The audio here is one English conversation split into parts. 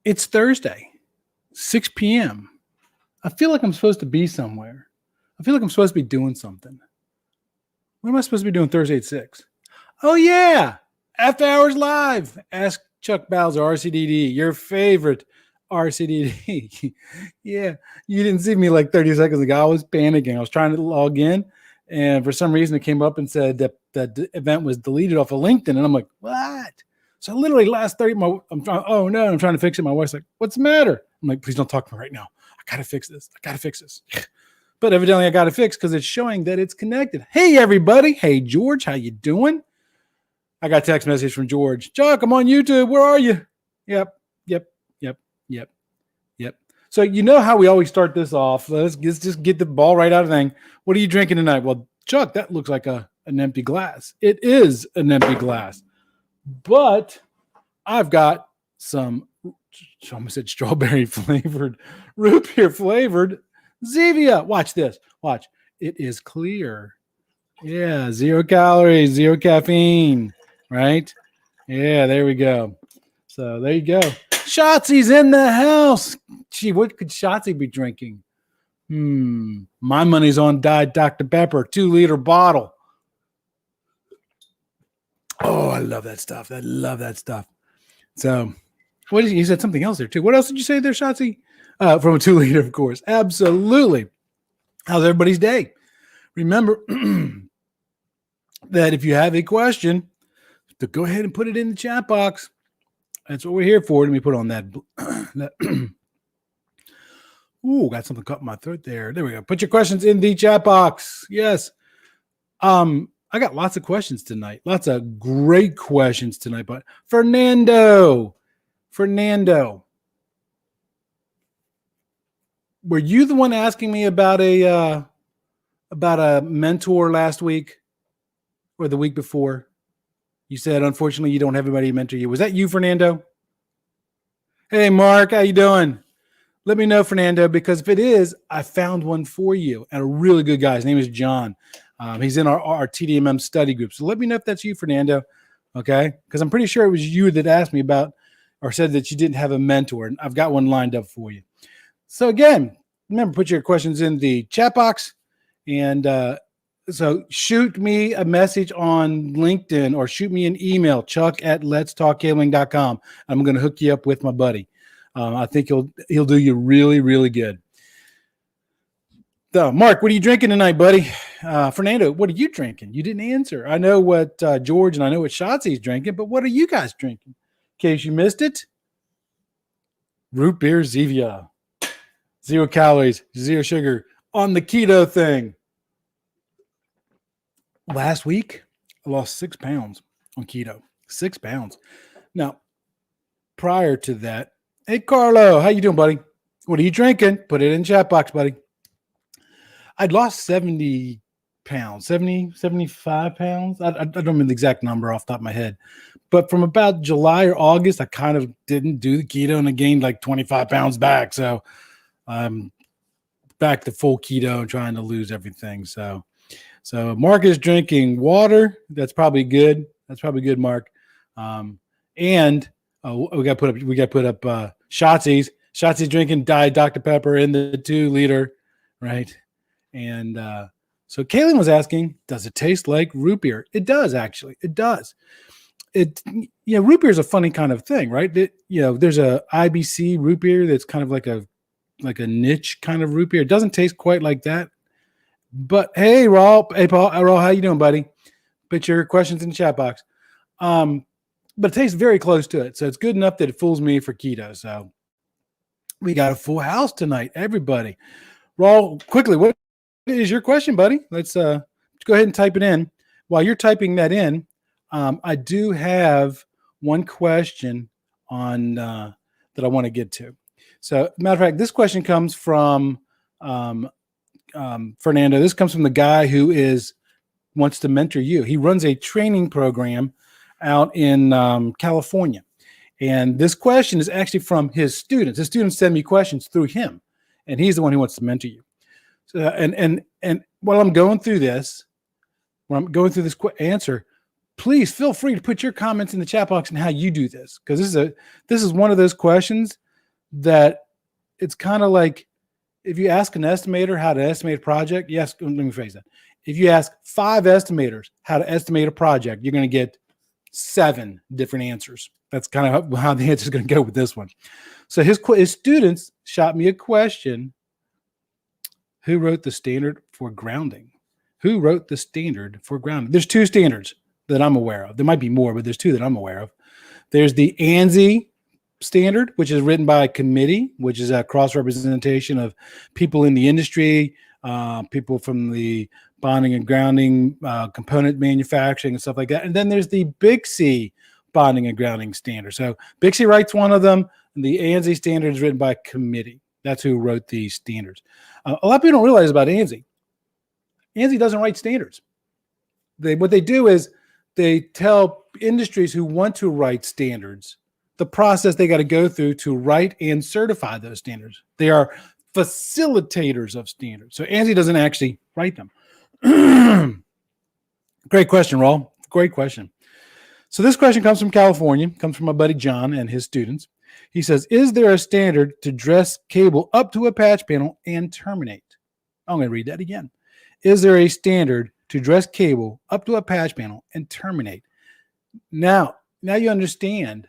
It's Thursday, 6 p.m. I feel like I'm supposed to be somewhere. I feel like I'm supposed to be doing something. What am I supposed to be doing Thursday at 6? Oh, yeah. After Hours Live. Ask Chuck Bowser, RCDD, your favorite RCDD. Yeah. You didn't see me like 30 seconds ago. I was panicking. I was trying to log in. And for some reason, it came up and said that the event was deleted off of LinkedIn. And I'm like, what? So literally last 30, I'm trying to fix it. My wife's like, what's the matter? I'm like, please don't talk to me right now. I got to fix this. But evidently I got to fix because it's showing that it's connected. Hey, everybody. Hey, George, how you doing? I got a text message from George. Chuck, I'm on YouTube. Where are you? Yep. So you know how we always start this off. Let's just get the ball right out of the thing. What are you drinking tonight? Well, Chuck, that looks like an empty glass. It is an empty glass. But I've got some, I almost said strawberry flavored, root beer flavored Zevia. Watch this. Watch. It is clear. Yeah, 0 calories, 0 caffeine, right? Yeah, there we go. So there you go. Shotzi's in the house. Gee, what could Shotzi be drinking? My money's on Diet Dr. Pepper, 2-liter bottle. Oh, I love that stuff. So, what did you said something else there too? What else did you say there, Shotzi? From a 2-liter, of course. Absolutely. How's everybody's day? Remember that if you have a question, to go ahead and put it in the chat box. That's what we're here for. Let me put on that. Ooh, got something caught in my throat there. There we go. Put your questions in the chat box. Yes. I got lots of questions tonight. Lots of great questions tonight. But Fernando, were you the one asking me about a mentor last week or the week before? You said, unfortunately, you don't have anybody to mentor you. Was that you, Fernando? Hey, Mark, how you doing? Let me know, Fernando, because if it is, I found one for you and a really good guy. His name is John. He's in our TDMM study group. So let me know if that's you, Fernando, okay? Because I'm pretty sure it was you that asked me about or said that you didn't have a mentor, and I've got one lined up for you. So again, remember, put your questions in the chat box, and so shoot me a message on LinkedIn or shoot me an email, chuck@letstalkcabling.com. I'm going to hook you up with my buddy. I think he'll do you really, really good. So, Mark, what are you drinking tonight, buddy? Fernando, what are you drinking? You didn't answer. I know what George and I know what Shotzi's drinking, but what are you guys drinking? In case you missed it, root beer Zevia. 0 calories, 0 sugar on the keto thing. Last week, I lost 6 pounds on keto. 6 pounds. Now, prior to that, hey, Carlo, how you doing, buddy? What are you drinking? Put it in the chat box, buddy. I'd lost 70 pounds, 75 pounds. I don't remember the exact number off the top of my head. But from about July or August, I kind of didn't do the keto and I gained like 25 pounds back. So I'm back to full keto and trying to lose everything. So Mark is drinking water. That's probably good. Mark. And we got to put up Shotzi's. Shotzi's drinking Diet Dr. Pepper in the 2-liter, right? And so Kaylin was asking, does it taste like root beer? It does, actually. It does. Root beer is a funny kind of thing, right? There's a IBC root beer that's kind of like a niche kind of root beer. It doesn't taste quite like that. But hey, Raul, how you doing, buddy? Put your questions in the chat box. But it tastes very close to it. So it's good enough that it fools me for keto. So we got a full house tonight, everybody. Raul, quickly, what is your question, buddy? Let's go ahead and type it in. While you're typing that in, I do have one question on that I want to get to. So, matter of fact, this question comes from Fernando. This comes from the guy who wants to mentor you. He runs a training program out in California. And this question is actually from his students. His students send me questions through him, and he's the one who wants to mentor you. So, and while I'm going through this, answer, please feel free to put your comments in the chat box and how you do this, because this is one of those questions that it's kind of like if you ask an estimator how to estimate a project, yes, let me phrase that. If you ask 5 estimators how to estimate a project, you're going to get 7 different answers. That's kind of how the answer is going to go with this one. So his students shot me a question. Who wrote the standard for grounding? Who wrote the standard for grounding? There's 2 standards that I'm aware of. There might be more, but there's 2 that I'm aware of. There's the ANSI standard, which is written by a committee, which is a cross-representation of people in the industry, people from the bonding and grounding, component manufacturing and stuff like that. And then there's the Big C bonding and grounding standard. So Big C writes one of them, and the ANSI standard is written by a committee. That's who wrote these standards. A lot of people don't realize about ANSI. ANSI doesn't write standards. What they do is they tell industries who want to write standards the process they got to go through to write and certify those standards. They are facilitators of standards. So ANSI doesn't actually write them. Great question, Raul. Great question. So this question comes from California, comes from my buddy John and his students. He says, is there a standard to dress cable up to a patch panel and terminate? I'm going to read that again. Is there a standard to dress cable up to a patch panel and terminate? Now you understand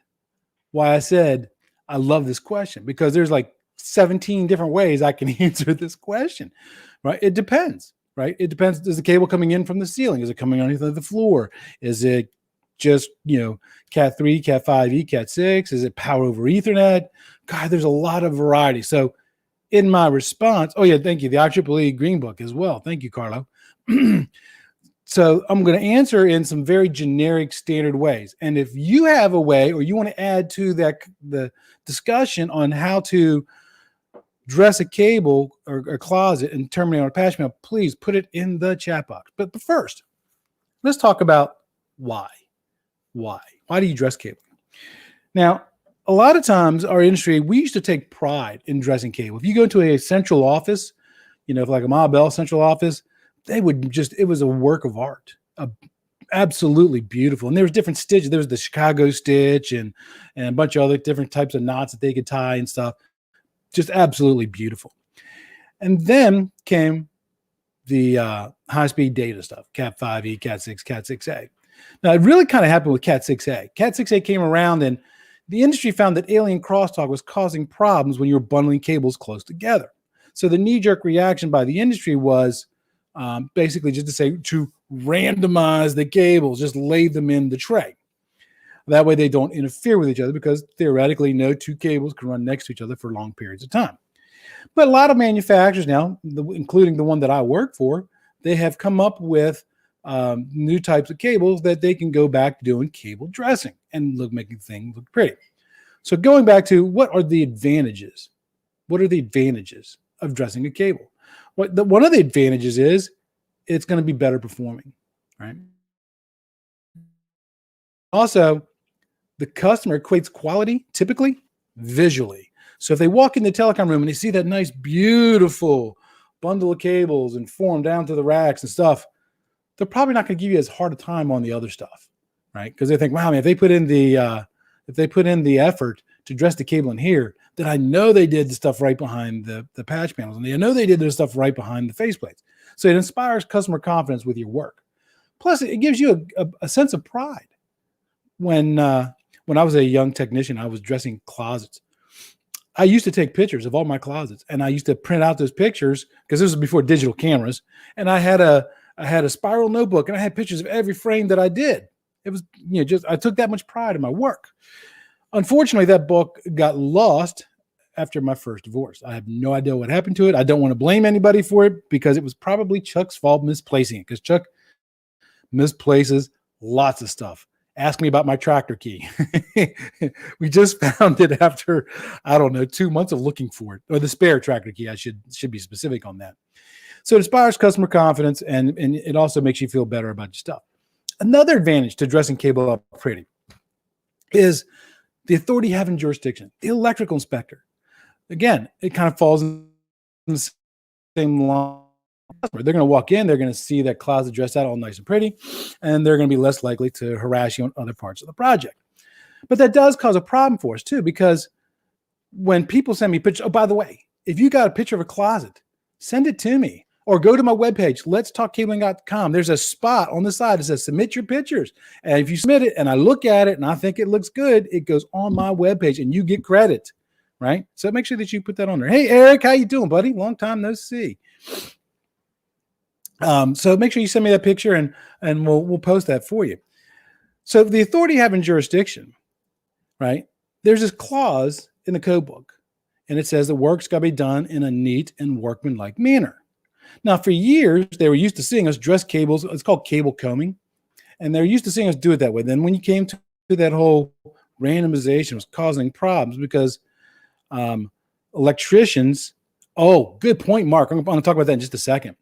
why I said I love this question, because there's like 17 different ways I can answer this question, right? It depends, right? It depends. Is the cable coming in from the ceiling? Is it coming underneath the floor? Is it just, Cat 3, Cat 5e, Cat 6? Is it power over Ethernet? God, there's a lot of variety. So in my response, oh yeah, thank you. The IEEE Green Book as well. Thank you, Carlo. So I'm going to answer in some very generic standard ways. And if you have a way, or you want to add to the discussion on how to dress a cable or a closet and terminate on a patch panel, please put it in the chat box. But first, let's talk about why. Why do you dress cable? Now, a lot of times our industry, we used to take pride in dressing cable. If you go to a central office, like a Ma Bell central office, it was a work of art, absolutely beautiful. And there was different stitches. There was the Chicago stitch and a bunch of other different types of knots that they could tie and stuff. Just absolutely beautiful. And then came the high-speed data stuff, Cat 5e, Cat 6, Cat 6a. Now, it really kind of happened with Cat 6a. Cat 6a came around, and the industry found that alien crosstalk was causing problems when you were bundling cables close together. So the knee-jerk reaction by the industry was basically just to randomize the cables, just lay them in the tray. That way they don't interfere with each other, because theoretically no 2 cables can run next to each other for long periods of time. But a lot of manufacturers now, including the one that I work for, they have come up with new types of cables that they can go back to doing cable dressing and making things look pretty. So going back to what are the advantages? What are the advantages of dressing a cable? One of the advantages is it's going to be better performing, right? Also, the customer equates quality typically visually. So if they walk in the telecom room and they see that nice, beautiful bundle of cables and form down to the racks and stuff, they're probably not going to give you as hard a time on the other stuff, right? Because they think, wow, man, if they put in the effort to dress the cable in here, then I know they did the stuff right behind the patch panels, and I know they did their stuff right behind the faceplates. So it inspires customer confidence with your work. Plus, it gives you a sense of pride. When I was a young technician, I was dressing closets. I used to take pictures of all my closets, and I used to print out those pictures, because this was before digital cameras. And I had a spiral notebook, and I had pictures of every frame that I did. It was, I took that much pride in my work. Unfortunately, that book got lost after my first divorce. I have no idea what happened to it. I don't want to blame anybody for it, because it was probably Chuck's fault misplacing it, because Chuck misplaces lots of stuff. Ask me about my tractor key. We just found it after, 2 months of looking for it, or the spare tractor key. I should be specific on that. So it inspires customer confidence, and it also makes you feel better about your stuff. Another advantage to dressing cable up pretty is the authority having jurisdiction, the electrical inspector. Again, it kind of falls in the same line. They're going to walk in, they're going to see that closet dressed out all nice and pretty, and they're going to be less likely to harass you on other parts of the project. But that does cause a problem for us too, because when people send me pictures, oh, by the way, if you got a picture of a closet, send it to me or go to my webpage, letstalkcabling.com. There's a spot on the side that says submit your pictures. And if you submit it and I look at it and I think it looks good, it goes on my webpage and you get credit, right? So make sure that you put that on there. Hey, Eric, how you doing, buddy? Long time no see. So make sure you send me that picture and we'll post that for you. So the authority having jurisdiction, right? There's this clause in the code book, and it says the work's got to be done in a neat and workmanlike manner. Now, for years, they were used to seeing us dress cables. It's called cable combing, and they're used to seeing us do it that way. Then when you came to that whole randomization, it was causing problems because electricians, oh, good point, Mark. I'm going to talk about that in just a second.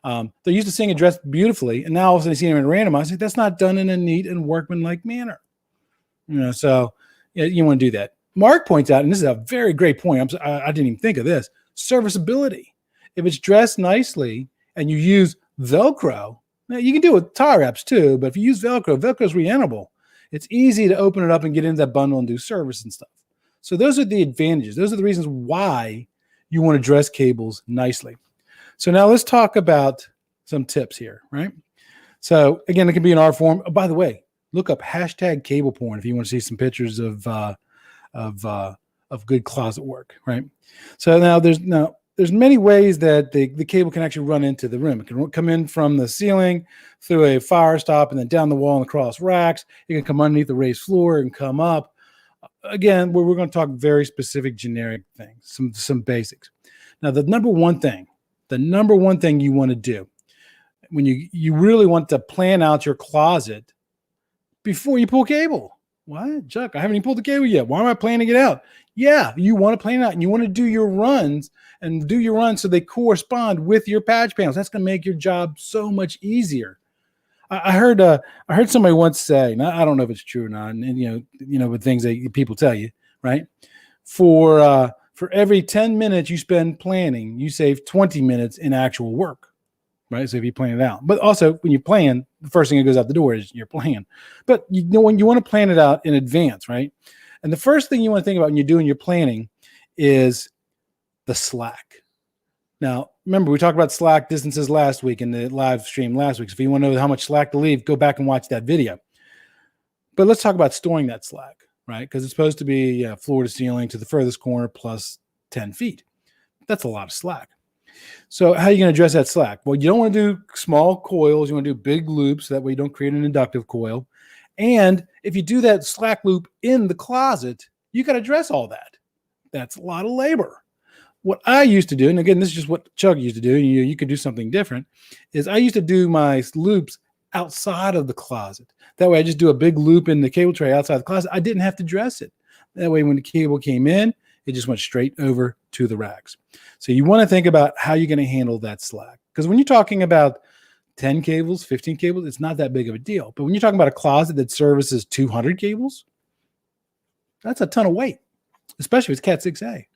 They're used to seeing it dressed beautifully, and now all of a sudden they see them in randomized. That's not done in a neat and workmanlike manner. So you want to do that. Mark points out, and this is a very great point. I didn't even think of this. Serviceability. If it's dressed nicely and you use Velcro, now you can do it with tie wraps too, but if you use Velcro, Velcro is reentable. It's easy to open it up and get into that bundle and do service and stuff. So those are the advantages. Those are the reasons why you want to dress cables nicely. So now let's talk about some tips here, right? So again, it can be in our form. Oh, by the way, look up hashtag cable porn if you want to see some pictures of good closet work, right? So now there's many ways that the cable can actually run into the room. It can come in from the ceiling through a fire stop and then down the wall and across racks. It can come underneath the raised floor and come up. Again, we're going to talk very specific generic things, some basics. Now, the number one thing you want to do when you really want to plan out your closet before you pull cable. What, Chuck? I haven't even pulled the cable yet. Why am I planning it out? Yeah, you want to plan it out and you want to do your runs so they correspond with your patch panels. That's going to make your job so much easier. I heard somebody once say, and I don't know if it's true or not, and with things that people tell you, right? For every 10 minutes you spend planning, you save 20 minutes in actual work. Right. So if you plan it out, but also when you plan, the first thing that goes out the door is your plan. But when you want to plan it out in advance, right? And the first thing you want to think about when you're doing your planning is the slack. Now, remember, we talked about slack distances last week in the live stream last week. So if you want to know how much slack to leave, go back and watch that video. But let's talk about storing that slack, right? Because it's supposed to be floor to ceiling to the furthest corner plus 10 feet. That's a lot of slack. So how are you going to address that slack? Well, you don't want to do small coils. You want to do big loops. So that way you don't create an inductive coil. And if you do that slack loop in the closet, you got to address all that. That's a lot of labor. What I used to do, and again, this is just what Chuck used to do, and you could do something different, is I used to do my loops outside of the closet. That way I just do a big loop in the cable tray outside the closet. I didn't have to dress it. That way when the cable came in, it just went straight over to the racks. So you want to think about how you're going to handle that slack. Because when you're talking about 10 cables, 15 cables, it's not that big of a deal. But when you're talking about a closet that services 200 cables, that's a ton of weight, especially if it's Cat 6A.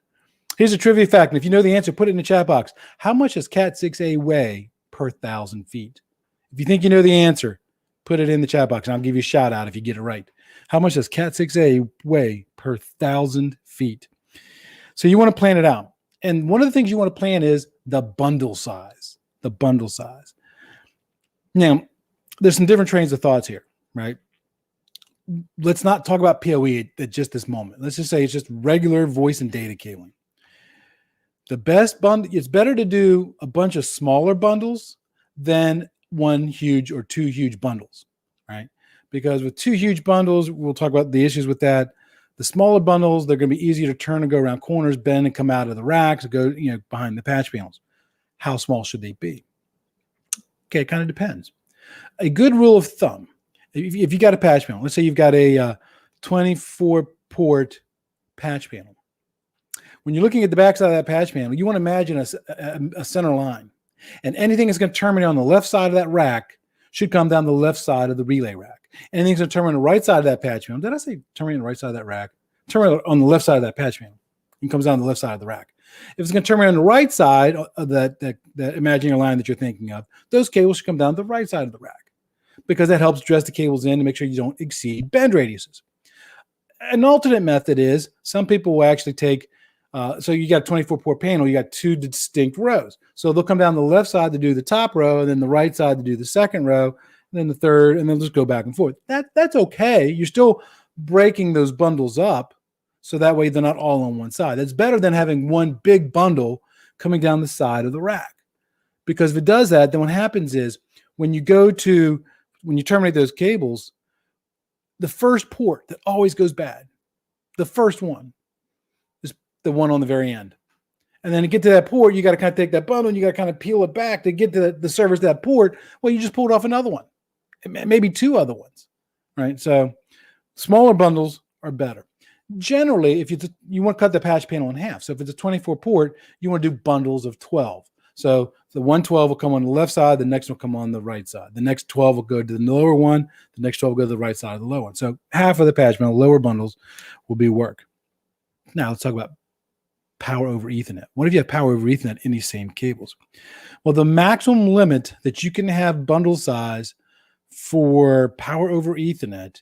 Here's a trivia fact. And if you know the answer, put it in the chat box. How much does Cat 6A weigh per 1,000 feet? If you think you know the answer, put it in the chat box, and I'll give you a shout out if you get it right. How much does Cat 6A weigh per 1,000 feet? So you want to plan it out. And one of the things you want to plan is the bundle size. The bundle size. Now, there's some different trains of thoughts here, right? Let's not talk about PoE at just this moment. Let's just say it's just regular voice and data cabling. The best bundle, it's better to do a bunch of smaller bundles than one huge or two huge bundles, right? Because with two huge bundles, we'll talk about the issues with that. The smaller bundles, they're going to be easier to turn and go around corners, bend and come out of the racks, go behind the patch panels. How small should they be? Okay, it kind of depends. A good rule of thumb, if you got a patch panel, let's say you've got a 24-port patch panel. When you're looking at the backside of that patch panel, you want to imagine a center line. And anything that's going to terminate on the left side of that rack should come down the left side of the relay rack. Anything that's going to terminate on the right side of that patch panel. Did I say terminate on the right side of that rack? Terminate on the left side of that patch panel. It comes down the left side of the rack. If it's going to terminate on the right side of that imaginary line that you're thinking of, those cables should come down the right side of the rack because that helps dress the cables in to make sure you don't exceed bend radiuses. An alternate method is some people will actually take So you got a 24-port panel, you got two distinct rows. So they'll come down the left side to do the top row, and then the right side to do the second row, and then the third, and then just go back and forth. That's okay. You're still breaking those bundles up, so that way they're not all on one side. That's better than having one big bundle coming down the side of the rack. Because if it does that, then what happens is when you terminate those cables, the first port that always goes bad, the first one, is the one on the very end. And then to get to that port, you got to kind of take that bundle and you got to kind of peel it back to get to the service that port. Well, you just pulled off another one, maybe two other ones, right? So smaller bundles are better. Generally, if you want to cut the patch panel in half. So if it's a 24 port, you want to do bundles of 12. So the 112 will come on the left side, the next one will come on the right side. The next 12 will go to the lower one, the next 12 will go to the right side of the lower one. So half of the patch panel, lower bundles, will be work. Now let's talk about power over Ethernet. What if you have power over Ethernet in these same cables? Well, the maximum limit that you can have bundle size for power over Ethernet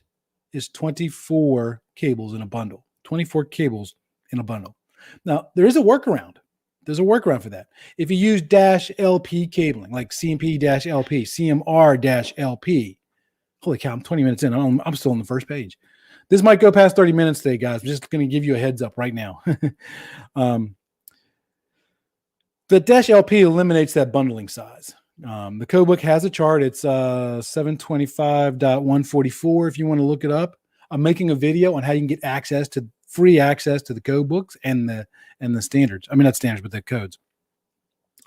is 24 cables in a bundle. 24 cables in a bundle. Now, there is a workaround. There's a workaround for that. If you use -LP cabling, like CMP-LP, CMR-LP, holy cow, I'm 20 minutes in. I'm still on the first page. This might go past 30 minutes today, guys. I'm just going to give you a heads up right now. The -LP eliminates that bundling size. The codebook has a chart. It's 725.144 if you want to look it up. I'm making a video on how you can get free access to the codebooks and the standards. I mean, not standards, but the codes.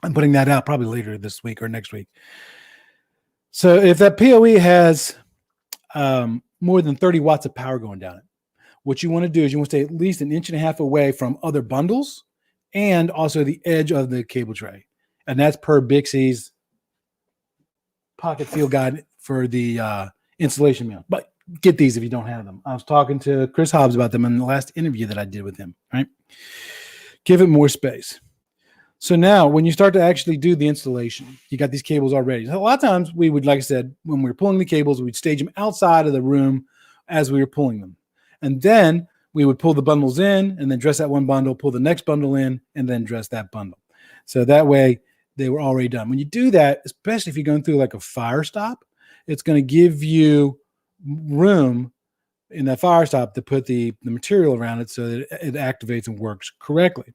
I'm putting that out probably later this week or next week. So if that PoE has more than 30 watts of power going down it, what you want to do is you want to stay at least 1.5 inches away from other bundles and also the edge of the cable tray. And that's per Bixie's pocket field guide for the installation manual. But get these if you don't have them. I was talking to Chris Hobbs about them in the last interview that I did with him, right? Give it more space. So now when you start to actually do the installation, you got these cables already. So a lot of times we would, like I said, when we were pulling the cables, we'd stage them outside of the room as we were pulling them. And then we would pull the bundles in and then dress that one bundle, pull the next bundle in, and then dress that bundle. So that way they were already done. When you do that, especially if you're going through like a fire stop, it's going to give you room in that fire stop to put the material around it so that it activates and works correctly.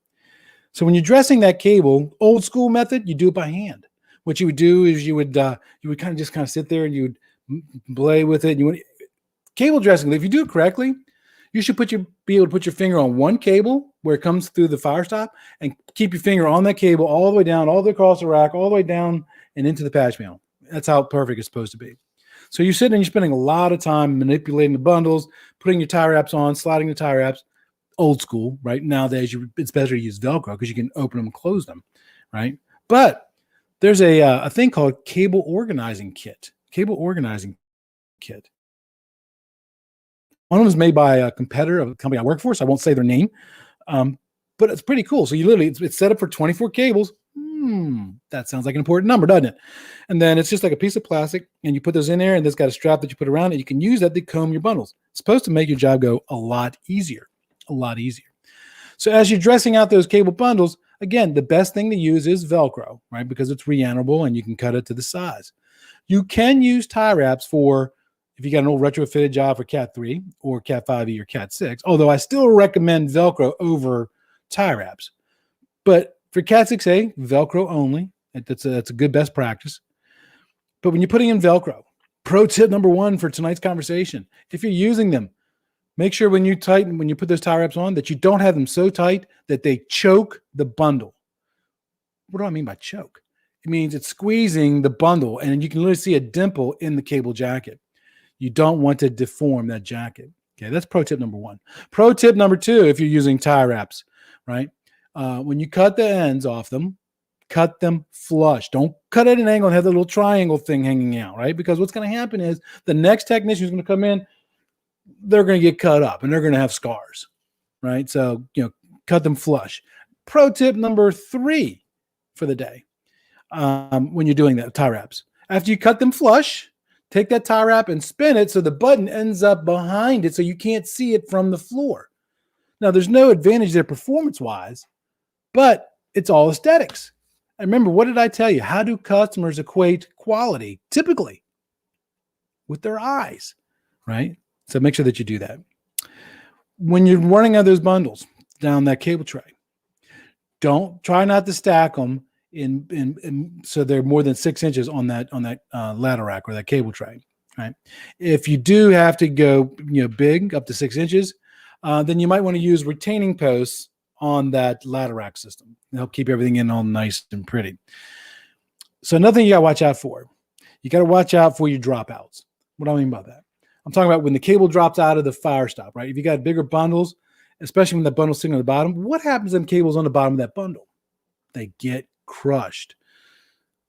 So when you're dressing that cable, old school method, you do it by hand. What you would do is you would kind of sit there and you would play with it. Cable dressing, if you do it correctly, you should be able to put your finger on one cable where it comes through the fire stop and keep your finger on that cable all the way down, all the way across the rack, all the way down and into the patch panel. That's how perfect it's supposed to be. So you're sitting and you're spending a lot of time manipulating the bundles, putting your tie wraps on, sliding the tie wraps. Old school, right? Nowadays, it's better to use Velcro because you can open them and close them, right? But there's a thing called cable organizing kit. Cable organizing kit. One of them is made by a competitor of a company I work for, so I won't say their name, but it's pretty cool. So you literally, it's set up for 24 cables. That sounds like an important number, doesn't it? And then it's just like a piece of plastic, and you put those in there, and there's got a strap that you put around it. You can use that to comb your bundles. It's supposed to make your job go a lot easier. So as you're dressing out those cable bundles, again, the best thing to use is Velcro, right? Because it's reanimal and you can cut it to the size. You can use tie wraps for if you got an old retrofitted job for Cat 3 or Cat 5e or Cat 6, although I still recommend Velcro over tie wraps. But for Cat 6a, Velcro only. That's a good best practice. But when you're putting in Velcro, pro tip number 1 for tonight's conversation, if you're using them, make sure when you put those tie wraps on that you don't have them so tight that they choke the bundle. What do I mean by choke? It means it's squeezing the bundle and you can literally see a dimple in the cable jacket. You don't want to deform that jacket. Okay, that's pro tip number 1. Pro tip number 2, if you're using tie wraps, right? When you cut the ends off them, cut them flush. Don't cut at an angle and have the little triangle thing hanging out, right? Because what's going to happen is the next technician is going to come in, they're going to get cut up and they're going to have scars, right? So, cut them flush. Pro tip number 3 for the day. When you're doing that, tie wraps. After you cut them flush, take that tie wrap and spin it so the button ends up behind it so you can't see it from the floor. Now, there's no advantage there performance-wise, but it's all aesthetics. And remember, what did I tell you? How do customers equate quality? Typically with their eyes, right? So make sure that you do that. When you're running out those bundles down that cable tray, don't try not to stack them in so they're more than 6 inches on that ladder rack or that cable tray, right? If you do have to go big up to 6 inches, then you might want to use retaining posts on that ladder rack system to help keep everything in all nice and pretty. So another thing you got to watch out for. You got to watch out for your dropouts. What do I mean by that? I'm talking about when the cable drops out of the fire stop, right? If you got bigger bundles, especially when the bundle's sitting on the bottom, what happens to them cables on the bottom of that bundle? They get crushed.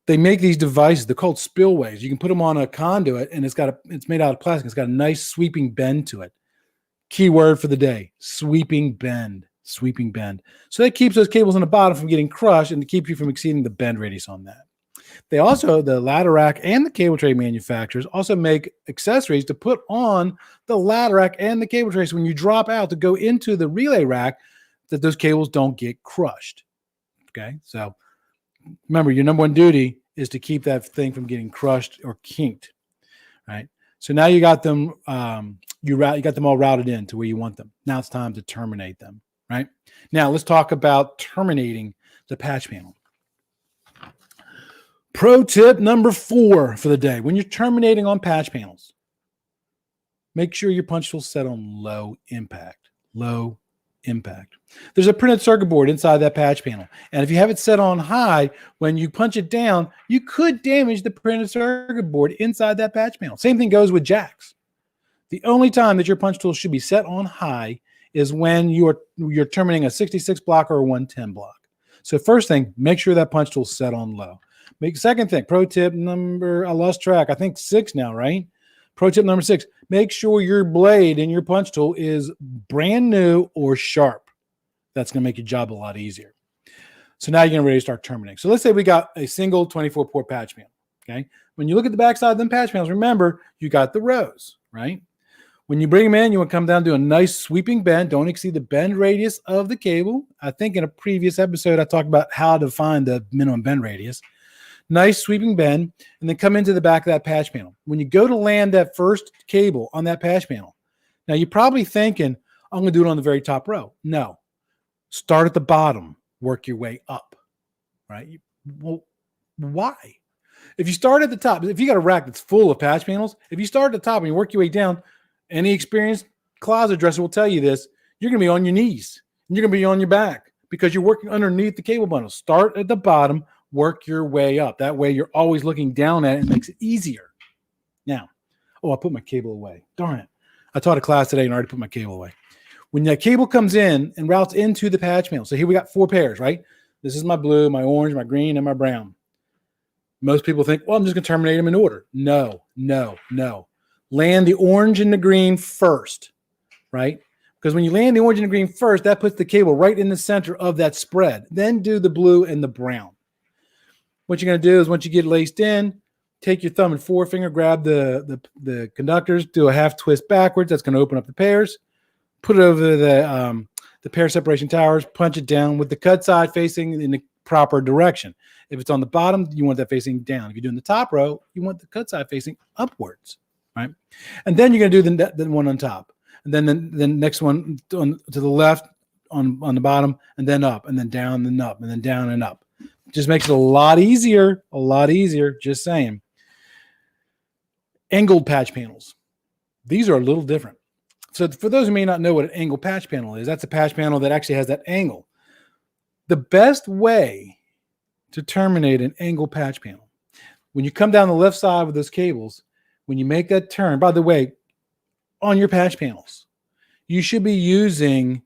They make these devices, they're called spillways. You can put them on a conduit and it's made out of plastic. It's got a nice sweeping bend to it. Key word for the day, sweeping bend, sweeping bend. So that keeps those cables on the bottom from getting crushed and to keep you from exceeding the bend radius on that. They also, the ladder rack and the cable tray manufacturers also make accessories to put on the ladder rack and the cable tray. So when you drop out to go into the relay rack, that those cables don't get crushed. Okay. So remember, your number one duty is to keep that thing from getting crushed or kinked. Right. So now you got them, you got them all routed in to where you want them. Now it's time to terminate them. Right. Now let's talk about terminating the patch panel. Pro tip number 4 for the day. When you're terminating on patch panels, make sure your punch tool is set on low impact. Low impact. There's a printed circuit board inside that patch panel. And if you have it set on high, when you punch it down, you could damage the printed circuit board inside that patch panel. Same thing goes with jacks. The only time that your punch tool should be set on high is when you're terminating a 66 block or a 110 block. So first thing, make sure that punch tool is set on low. Second thing, pro tip number, I lost track, I think 6 now, right? Pro tip number 6, make sure your blade in your punch tool is brand new or sharp. That's going to make your job a lot easier. So now you're going to ready to start terminating. So let's say we got a single 24-port patch panel, okay? When you look at the backside of them patch panels, remember, you got the rows, right? When you bring them in, you want to come down to a nice sweeping bend. Don't exceed the bend radius of the cable. I think in a previous episode, I talked about how to find the minimum bend radius. Nice sweeping bend, and then come into the back of that patch panel. When you go to land that first cable on that patch panel, now you're probably thinking, I'm going to do it on the very top row. No. Start at the bottom, work your way up, right? Well, why? If you start at the top, if you got a rack that's full of patch panels, if you start at the top and you work your way down, any experienced closet dresser will tell you this, you're going to be on your knees, and you're going to be on your back because you're working underneath the cable bundle. Start at the bottom, work your way up. That way you're always looking down at it and it makes it easier. Now, I put my cable away. Darn it. I taught a class today and I already put my cable away. When that cable comes in and routes into the patch panel, so here we got 4 pairs, right? This is my blue, my orange, my green, and my brown. Most people think, well, I'm just going to terminate them in order. No. Land the orange and the green first, right? Because when you land the orange and the green first, that puts the cable right in the center of that spread. Then do the blue and the brown. What you're going to do is once you get laced in, take your thumb and forefinger, grab the conductors, do a half twist backwards. That's going to open up the pairs. Put it over the pair separation towers, punch it down with the cut side facing in the proper direction. If it's on the bottom, you want that facing down. If you're doing the top row, you want the cut side facing upwards, right? And then you're going to do the one on top. And then the next one to the left on the bottom, and then up, and then down, and up, and then down and up. Just makes it a lot easier, just saying. Angled patch panels. These are a little different. So for those who may not know what an angled patch panel is, that's a patch panel that actually has that angle. The best way to terminate an angled patch panel, when you come down the left side with those cables, when you make that turn, by the way, on your patch panels, you should be using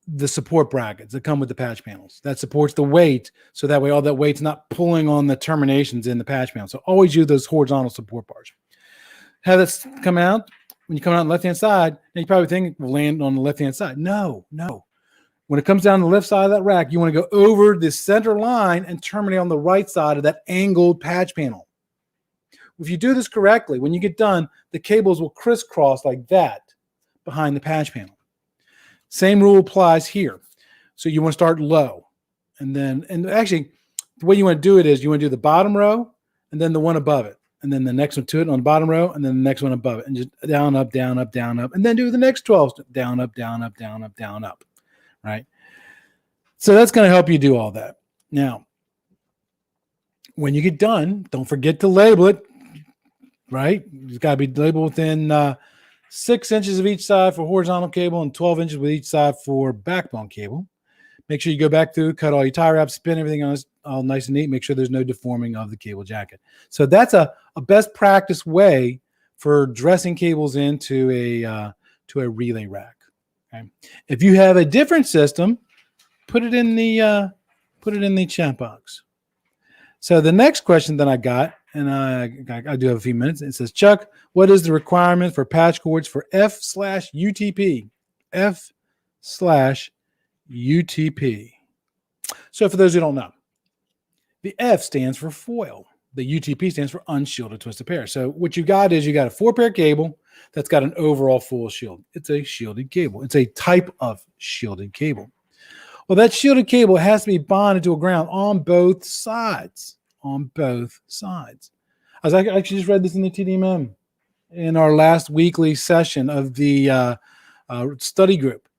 the support brackets that come with the patch panels that supports the weight. So that way, all that weight's not pulling on the terminations in the patch panel. So always use those horizontal support bars. Have this come out. When you come out on the left-hand side, then you probably think it will land on the left-hand side. No. When it comes down the left side of that rack, you want to go over the center line and terminate on the right side of that angled patch panel. If you do this correctly, when you get done, the cables will crisscross like that behind the patch panel. Same rule applies here. So you want to start low. And actually, the way you want to do it is you want to do the bottom row and then the one above it. And then the next one to it on the bottom row, and then the next one above it. And just down, up, down, up, down, up. And then do the next 12 down, up, down, up, down, up, down, up. Right? So that's going to help you do all that. Now, when you get done, don't forget to label it. Right? It's got to be labeled within 6 inches of each side for horizontal cable and 12 inches with each side for backbone cable. Make sure you go back through, cut all your tie wraps, spin everything on all nice and neat. Make sure there's no deforming of the cable jacket. So that's a best practice way for dressing cables into a relay rack. Okay? If you have a different system, put it in the chat box. So the next question that I got, and I do have a few minutes. It says, Chuck, what is the requirement for patch cords for F/UTP? F/UTP. So for those who don't know, the F stands for foil. The UTP stands for unshielded twisted pair. So what you got is you got a 4-pair cable that's got an overall full shield. It's a shielded cable. It's a type of shielded cable. Well, that shielded cable has to be bonded to a ground on both sides. On both sides. I actually just read this in the TDMM in our last weekly session of the study group.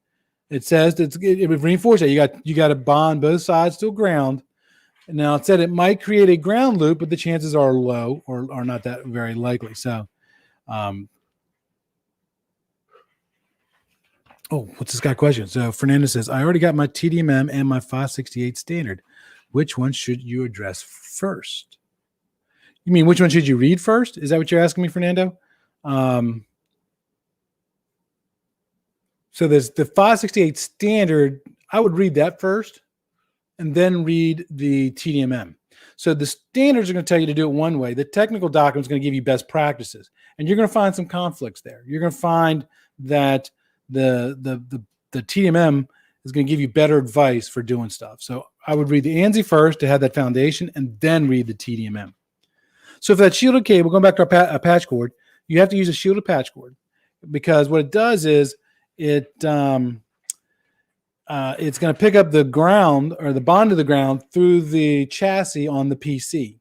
It says it reinforces that you got to bond both sides to a ground. And now it said it might create a ground loop, but the chances are low or are not that very likely. So, what's this guy question? So Fernando says, I already got my TDMM and my 568 standard. Which one should you address first? You mean which one should you read first? Is that what you're asking me, Fernando? So there's the 568 standard. I would read that first and then read the TDMM. So the standards are going to tell you to do it one way. The technical document is going to give you best practices. And you're going to find some conflicts there. You're going to find that the TDMM is going to give you better advice for doing stuff. So I would read the ANSI first to have that foundation and then read the TDMM. So for that shielded cable, going back to our patch cord, you have to use a shielded patch cord because what it does is it's going to pick up the ground or the bond to the ground through the chassis on the PC.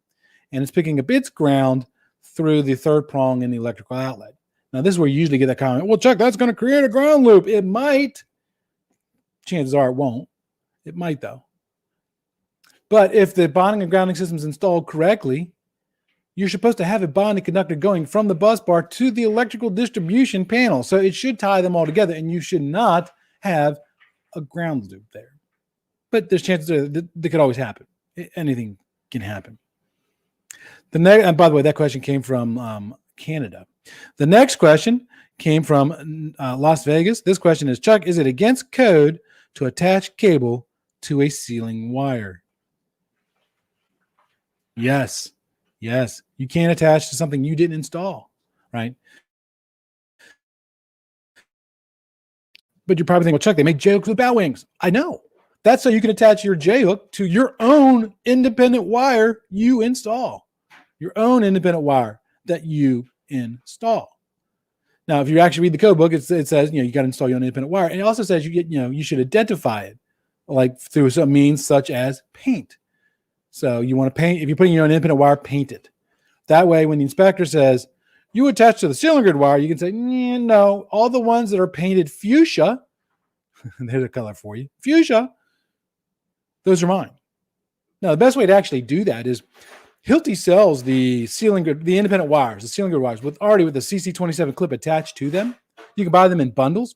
And it's picking up its ground through the third prong in the electrical outlet. Now, this is where you usually get that comment, well, Chuck, that's going to create a ground loop. It might. Chances are it won't. It might, though. But if the bonding and grounding system is installed correctly, you're supposed to have a bonding conductor going from the bus bar to the electrical distribution panel. So it should tie them all together, and you should not have a ground loop there. But there's chances that could always happen. Anything can happen. And by the way, that question came from Canada. The next question came from Las Vegas. This question is, Chuck, is it against code to attach cable to a ceiling wire? Yes. Yes. You can't attach to something you didn't install, right? But you're probably thinking, well, Chuck, they make J-hooks with bow wings. I know. That's so you can attach your J-hook to your own independent wire you install. Your own independent wire that you install. Now, if you actually read the code book, it says, you got to install your own independent wire. And it also says you should identify it like through some means such as paint. So you want to paint, if you're putting your own independent wire, paint it. That way, when the inspector says, you attach to the ceiling grid wire, you can say, no, all the ones that are painted fuchsia, there's a color for you, fuchsia, those are mine. Now, the best way to actually do that is Hilti sells the ceiling grid, the independent wires, the ceiling grid wires with the CC27 clip attached to them. You can buy them in bundles.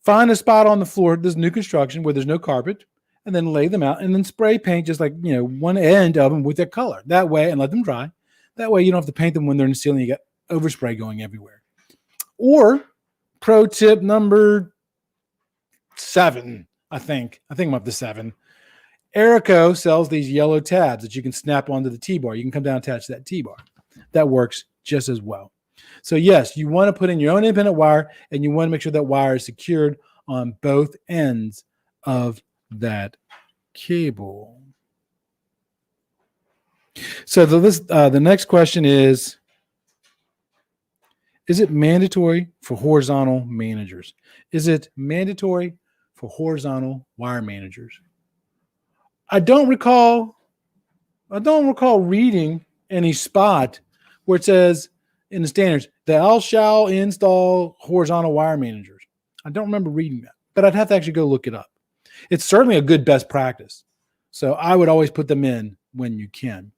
Find a spot on the floor, this new construction where there's no carpet, and then lay them out and then spray paint just like, one end of them with their color. That way, and let them dry. That way you don't have to paint them when they're in the ceiling. You got overspray going everywhere. Or pro tip number 7, I think I'm up to 7. Aeroco sells these yellow tabs that you can snap onto the T-bar. You can come down and attach that T-bar. That works just as well. So yes, you want to put in your own independent wire, and you want to make sure that wire is secured on both ends of that cable. So the next question is it mandatory for horizontal managers? Is it mandatory for horizontal wire managers. I don't recall reading any spot where it says in the standards, thou shall install horizontal wire managers. I don't remember reading that, but I'd have to actually go look it up. It's certainly a good best practice. So I would always put them in when you can.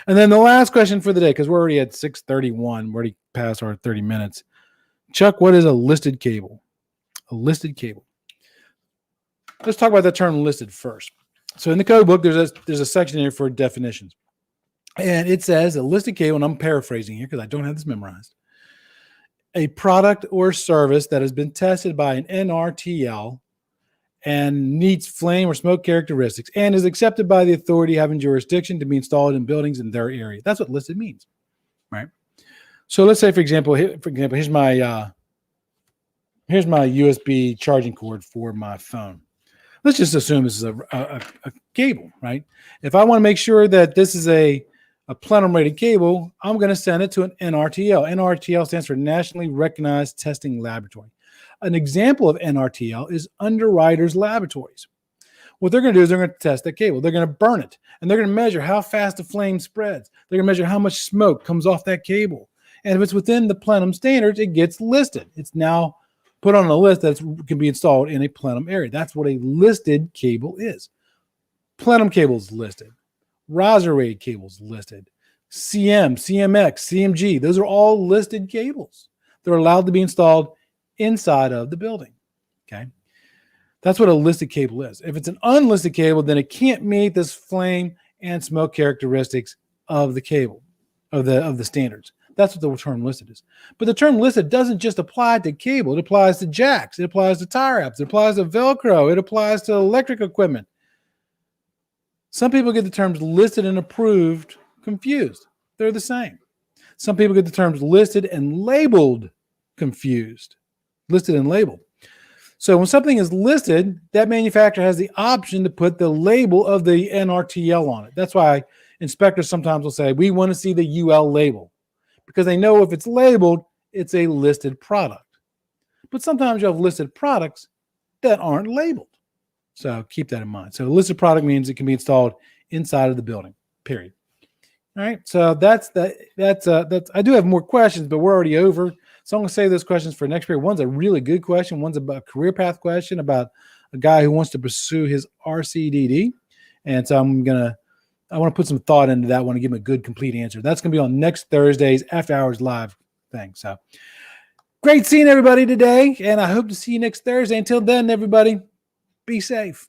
And then the last question for the day, because we're already at 6:31, we're already past our 30 minutes. Chuck, what is a listed cable? A listed cable. Let's talk about the term listed first. So in the code book, there's a section here for definitions. And it says a listed cable, and I'm paraphrasing here because I don't have this memorized. A product or service that has been tested by an NRTL and meets flame or smoke characteristics and is accepted by the authority having jurisdiction to be installed in buildings in their area. That's what listed means, right? So let's say, for example, here's my USB charging cord for my phone. Let's just assume this is a cable, right? If I want to make sure that this is a plenum rated cable, I'm going to send it to an NRTL. NRTL stands for Nationally Recognized Testing Laboratory. An example of NRTL is Underwriters Laboratories. What they're going to do is they're going to test that cable. They're going to burn it, and they're going to measure how fast the flame spreads. They're going to measure how much smoke comes off that cable. And if it's within the plenum standards, it gets listed. It's now put on a list that can be installed in a plenum area. That's what a listed cable is. Plenum cables listed. Riser rated cables listed. CM, CMX, CMG, those are all listed cables. They're allowed to be installed inside of the building. Okay. That's what a listed cable is. If it's an unlisted cable, then it can't meet this flame and smoke characteristics of the cable, of the standards. That's what the term listed is. But the term listed doesn't just apply to cable. It applies to jacks. It applies to tire wraps. It applies to Velcro. It applies to electric equipment. Some people get the terms listed and approved confused. They're the same. Some people get the terms listed and labeled confused. Listed and labeled. So when something is listed, that manufacturer has the option to put the label of the NRTL on it. That's why inspectors sometimes will say, we want to see the UL label, because they know if it's labeled, it's a listed product. But sometimes you have listed products that aren't labeled. So keep that in mind. So a listed product means it can be installed inside of the building, period. All right. So that's I do have more questions, but we're already over. So I'm going to save those questions for next period. One's a really good question. One's about a career path question about a guy who wants to pursue his RCDD. And so I want to put some thought into that one and give him a good, complete answer. That's going to be on next Thursday's After Hours Live thing. So great seeing everybody today. And I hope to see you next Thursday. Until then, everybody, be safe.